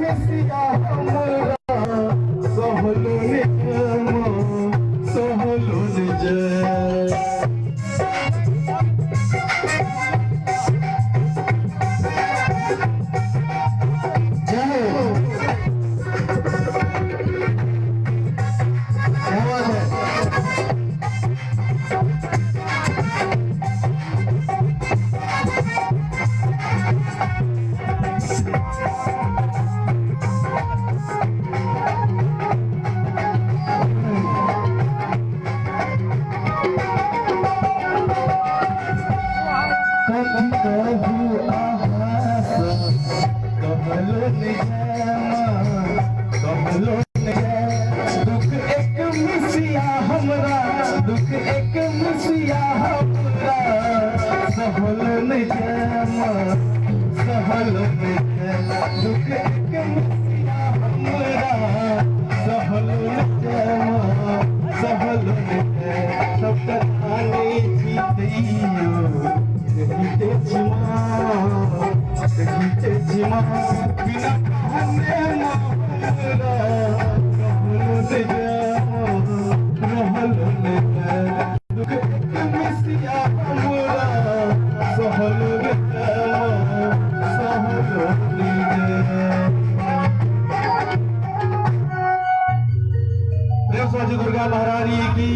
मिसिया हमरा सहलो निजमा सहलो निज दुर्गा महारानी की।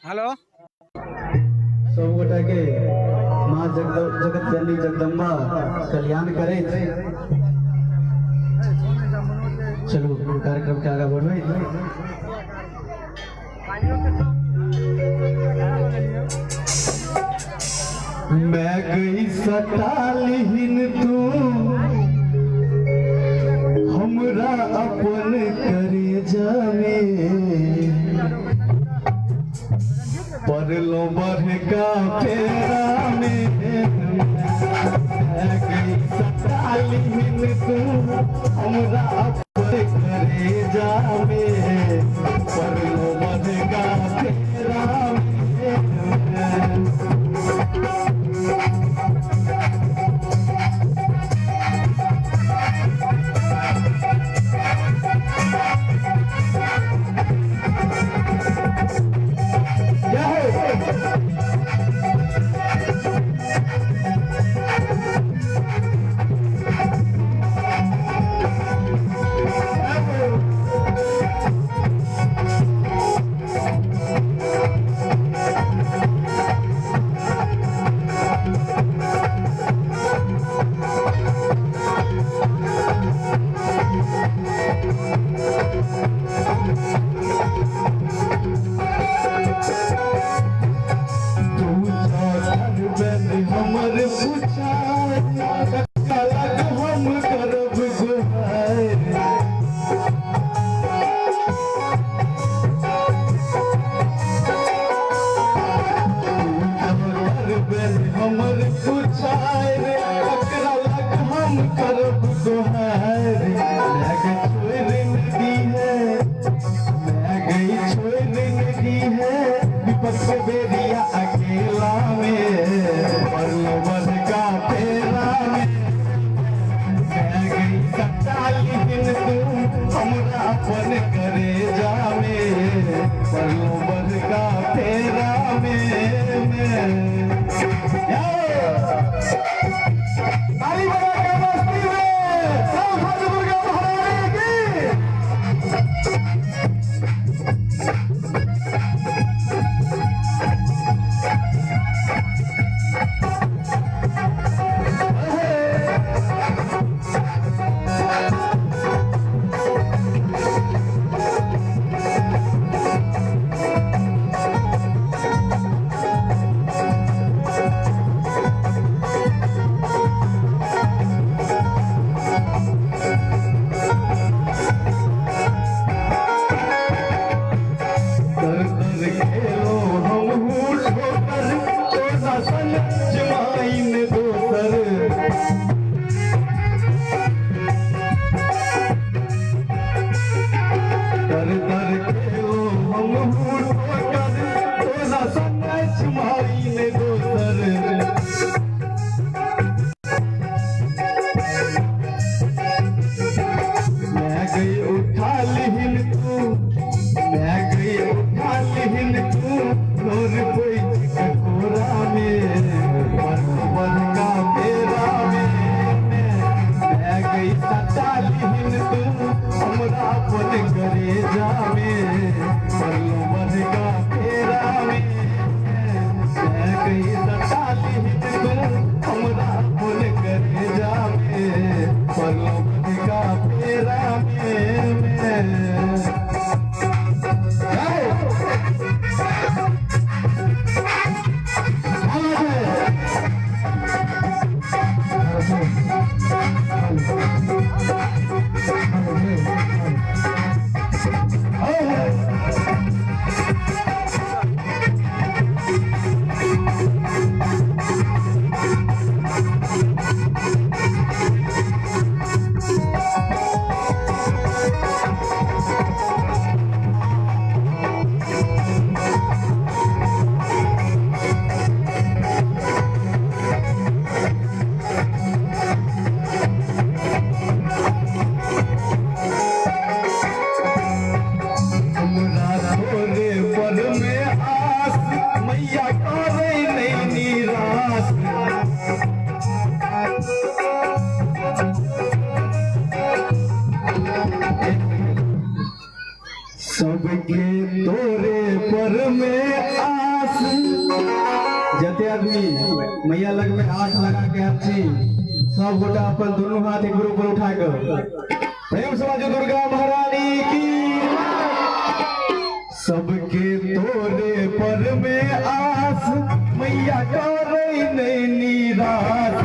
हेलो सब गोटा के माँ जगत जननी जगदम्बा कल्याण करे। चलो कार्यक्रम के आगे बढ़े। मैं गई सटालिन तू हमरा अपन करे जामे परलो बढ़गा फेरा में। मैं गई सटालिन तू हमरा करे जामे परलो बढ़गा फेरा में। अकेला में परलो बढ़गा फेरा में। मैं गई सटालिन तू हमरा अपन करे जामे परलो बढ़गा फेरा में। ताली बजा के मस्ती में। आठ लगा के हम छी सब गोटा अपन दोनों हाथ एक ऊपर उठा कर प्रेम से बाजू दुर्गा महारानी की। सबके तोरे पर में आस मैया करे नहीं निराश।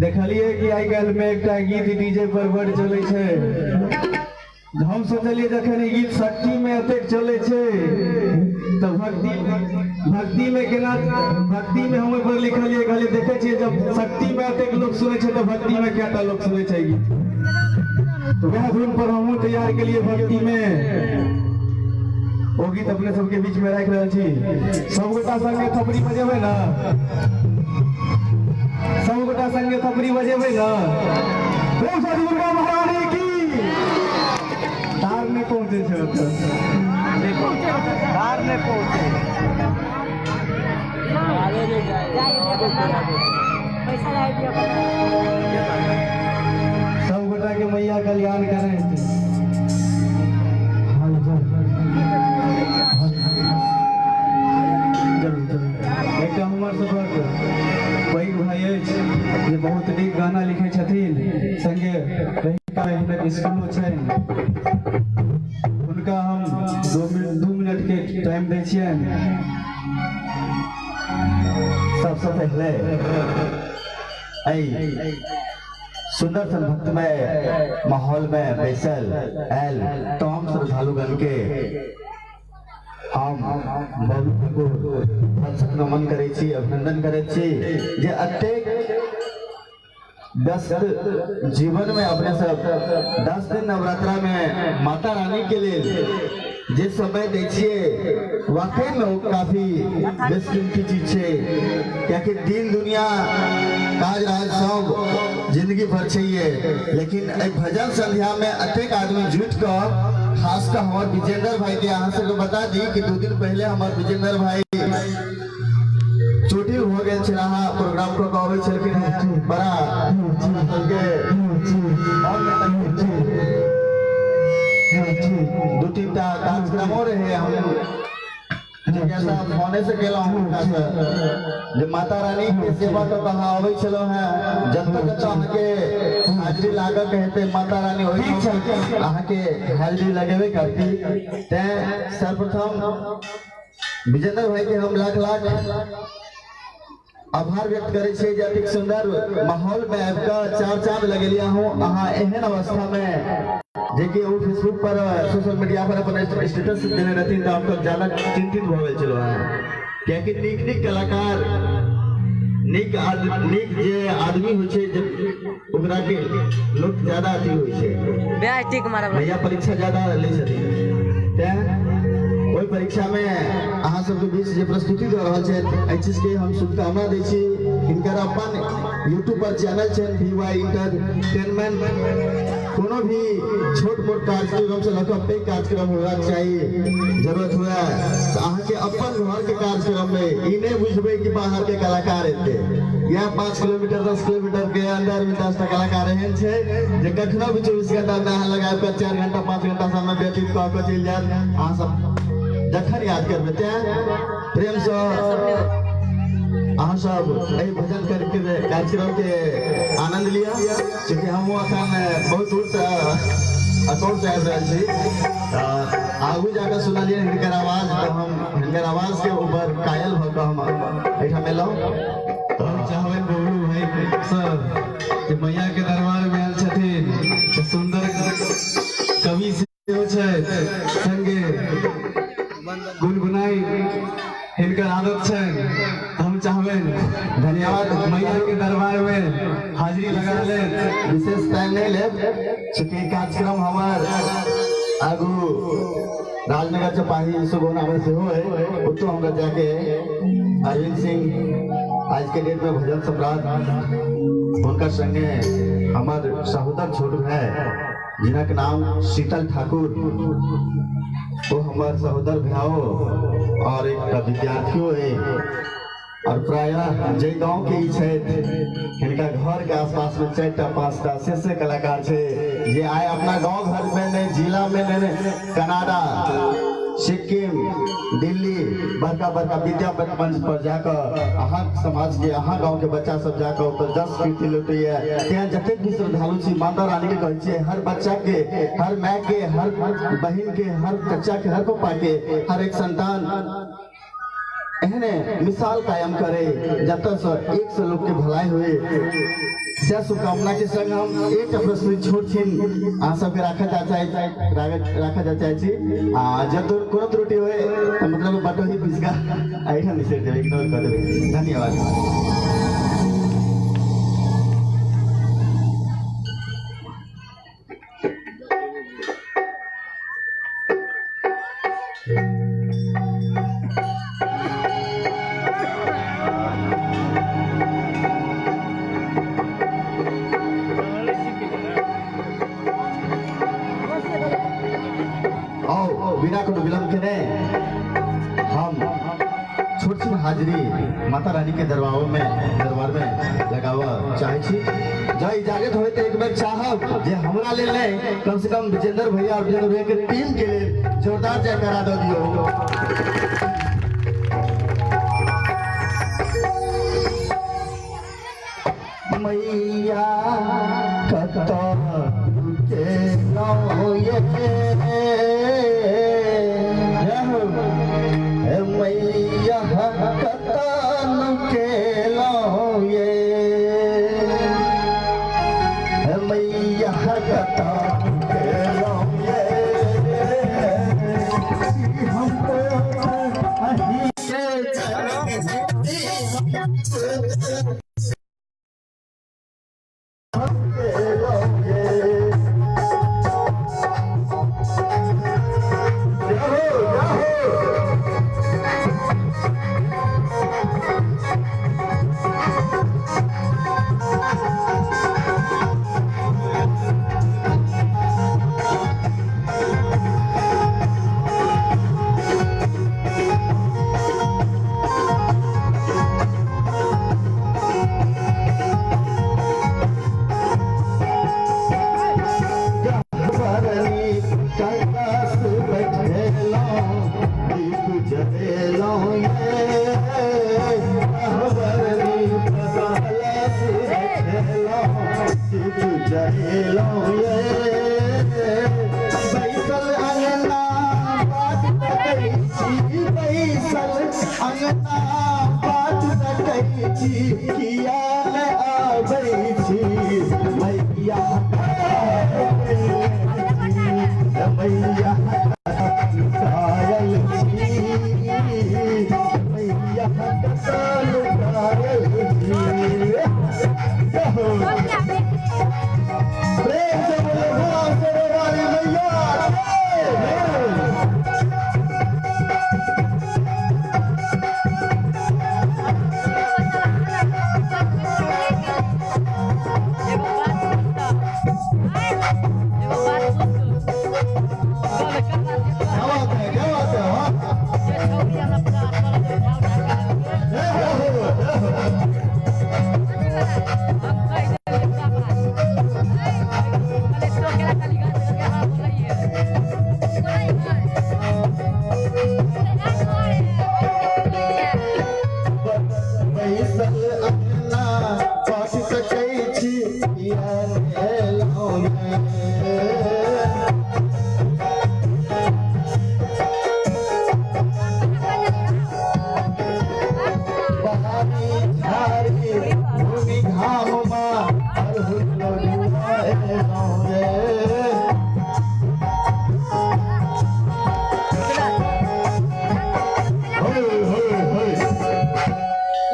देखलिए कि आई काल में एक गीत डीजे पर बड़ चले छे। हम सोचलिए जखन गीत शक्ति में अतेक चले छे तो भक्ति में केना भक्ति में हम पर लिखलिए खाली देखे छिए जब शक्ति में अतेक लोग सुने छे तो भक्ति में केटा लोग सुने छे गीत। तो वह धुन पर हम तैयार के लिए भक्ति में वो गीत अपने सबके बीच में रख रहे छी। सब गोटा संगे थपड़ी बजेबे ना, सब गोटा संगे थपड़ी बजेबे ना। प्रेम से दुर्गा महारानी की। तार में पहुंचे छे तार में पहुंचे सब गोटा के मैया कल्याण करे। ये बहुत नीक गाना लिखे छथिन संगे स्कूलो छै उनका हम 2 मिनट के टाइम दै छियन। सबसे पहले सुंदर सन भक्तमय माहौल में बैसल एल तमाम श्रद्धालुगण के हम बहुत नमन करे छी, अभिनंदन करे छी जे अतेक व्यस्त जीवन में अपने सब 10 दिन नवरात्रा में माता रानी के लिए जे समय दै छिए वाकई में वो काफी बेशकीमती चीज है। क्योंकि दिन दुनिया काज राज सब जिंदगी भर चाहिए, लेकिन भजन संध्या में अतेक आदमी जुट कर खासकर हमारे विजेंद्र भाई के यहाँ से बता दी कि 2 दिन पहले हमारे विजेंद्र भाई चोटी हो गए प्रोग्राम को गावे छलखिन बड़ा दो तीन कार्यक्रम रहे। हम जैसा फोने से गेला हूँ जे माता रानी के सेवा तो कहा आवे चलो है जब तक अहाँ के हाजरी लागा कहते माता रानी वही अहाँ के हाजरी लगेबे करती। ते सर्वप्रथम विजेंद्र भाई के हम लाख लाख आभार व्यक्त करे छे जे अतिक सुंदर माहौल में आबिक 4 चांद लगेलिया हूँ। अहाँ एहन अवस्था में जेकि वो फेसबुक पर सोशल मीडिया पर अपन स्टेटस देने रहती तो हम तो ज्यादा चिंतित हो गए चलो है। क्योंकि नीक कलाकार नीक जे आदमी हो छे ओकरा के लोग ज्यादा अथी होय छे भैया परीक्षा ज्यादा ले छथिन ते ओई परीक्षा में अहाँ सबके बीच जे प्रस्तुति दे रहल छे एहि चीज के हम शुभकामना दै छी। हिनकर अपन YouTube पर चैनल छै VY एंटरटेनमेंट। कोनो भी छोट मोट कार्यक्रम से लेकर कई कार्यक्रम होना चाहिए जरूरत हुआ तो अहाँ के अपन घर के कार्यक्रम में ई नहीं बुझबे कि बाहर के कलाकार एते या 5 किलोमीटर 10 किलोमीटर के अंदर में 10 कलाकार एहन छे जे कखनो भी 24 घंटा में लगा कर 4 घंटा 5 घंटा समय व्यतीत क के चल जात। अहाँ सब जखन याद करबे ते प्रेम से अहाँ सब भजन करके कार्यक्रम के आनंद लिया क्योंकि हम अखन बहुत दूर से आबि रहल छी। आगू जाकर सुना लिए हिनकर आवाज, तो हम हिनकर आवाज के ऊपर कायल भऽ हम ऐठा मिलौं। तो चाहबै बोलू भाई सब कि मैया के दरबार में आयल छथिन तो सुंदर कवि सेहो छै, संगे गुनगुनाई हिनकर आदत छै। हम चाहबै धन्यवाद मैया के दरबार में हाजिरी लगा ले। विशेष टाइम नहीं ले, चूंकि कार्यक्रम हमार आगू राजनगर चपाही सुगोना में से हुए, तो हमरा जाके अरविंद सिंह आज के डेट में भजन सम्राट उनका संगे हमार सहोदर छोट है जिनका के नाम शीतल ठाकुर, वो हमार सहोदर भाव और एक विद्यार्थियों है और प्राय जे गांव के इनका घर के आसपास में 4टा 5टा से कलाकार छे ये आए अपना गांव घर में नहीं, जिला में नहीं, कनाडा, सिक्किम, दिल्ली बड़का बड़का विद्यापति मंच पर जाकर अहाँ समाज के अहाँ गांव के बच्चा सब जाकर ऊपर 10 कीर्ति लुटैया। यहाँ जते भी श्रद्धालु छी माता रानी के कहै छियै, हर बच्चा के, हर माय के, हर बहन के, हर बच्चा के, हर पापा के, हर एक संतान एहने मिसाल कायम करे जब तक 100 लोग के भलाई हुए। से शुभकामना के संग हम एक प्रश्न छोट छिन अहाँ सबके राखा जा चाहे छी। जब दूर कोनो त्रुटि होए तो मतलब बटो ही पिसका ऐठा निसेर देबे, इग्नोर कर देबे। धन्यवाद। बिना कोनो विलंब के हम छोट छोट हाजिरी माता रानी के दरबार में लगावा चाहे छी। जब इजाजत होए तो एक बार चाहब जे हमरा ले ले कम से कम विजेंद्र भैया और विजेंद्र भैया के टीम के लिए जोरदार जयकारा दो दियो। मैया कत के नो ये मैया कतन के लो ये मैया कतन के लो ये हमको अही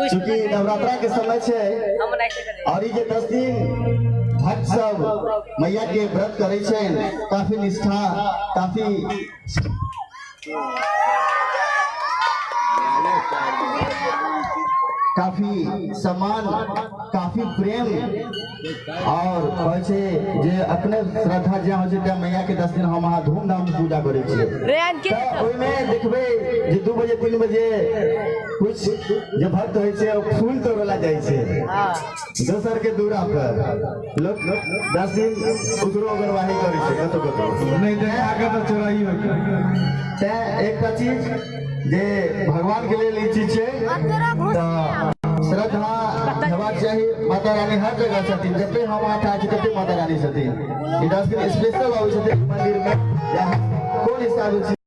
चूंकि नवरात्रा के समय है और ये 10 दिन भक्त सब मैया के व्रत करे छन, काफी निष्ठा, काफी सम्मान, काफी प्रेम और कहै छै जे अपने श्रद्धा जे होइ छै त मैया के 10 दिन हम अहाँ धूमधाम से पूजा करै छियै। त ओइ में देखबै जे 2 बजे 3 बजे कुछ जे भक्त होइ छै फूल तोड़ला जाइ छै दोसर के दूरा पर लोग 10 दिन उधरो अगरवाही करै छै कतो नहीं देखा के तो चोराई हो ते एकटा चीज जे भगवान के लिए ई चीज छै त श्रद्धा हेबाक चाही। माता रानी हर जगह छथिन, जते हम आठा छी तते माता रानी छथिन। ई 10 दिन स्पेशल होइ छथिन मंदिर में, कोन हिसाब